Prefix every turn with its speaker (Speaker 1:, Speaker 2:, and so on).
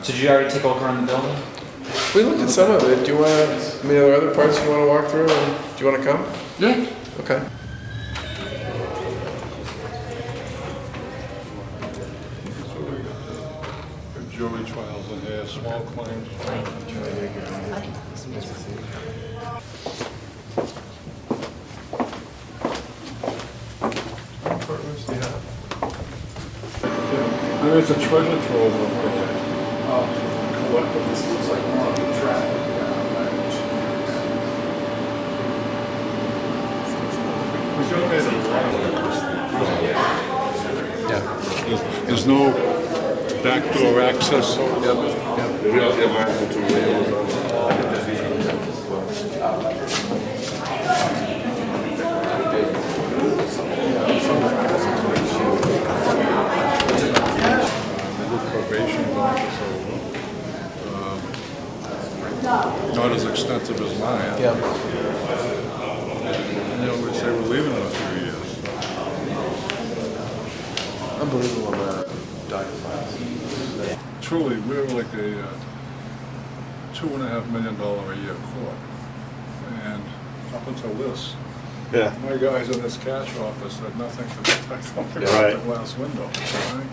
Speaker 1: So did you already take a look around the building?
Speaker 2: We looked at some of it. Do you want to, I mean, are there other parts you want to walk through? And do you want to come?
Speaker 1: Yeah.
Speaker 2: Okay.
Speaker 3: Jury trials in here, small claims. There is a treasure trove of collectibles.
Speaker 1: Looks like more of a traffic.
Speaker 3: We donated a lot of
Speaker 2: Yeah.
Speaker 3: There's no backdoor access. Probation officer, not as extensive as mine.
Speaker 2: Yeah.
Speaker 3: You know, we say we're leaving in a few years.
Speaker 2: Unbelievable amount of docket files.
Speaker 3: Truly, we're like a $2.5 million a year court. And up until this,
Speaker 4: Yeah.
Speaker 3: my guys in this cash office had nothing to protect them from
Speaker 4: Yeah, right.
Speaker 3: the glass window. Right?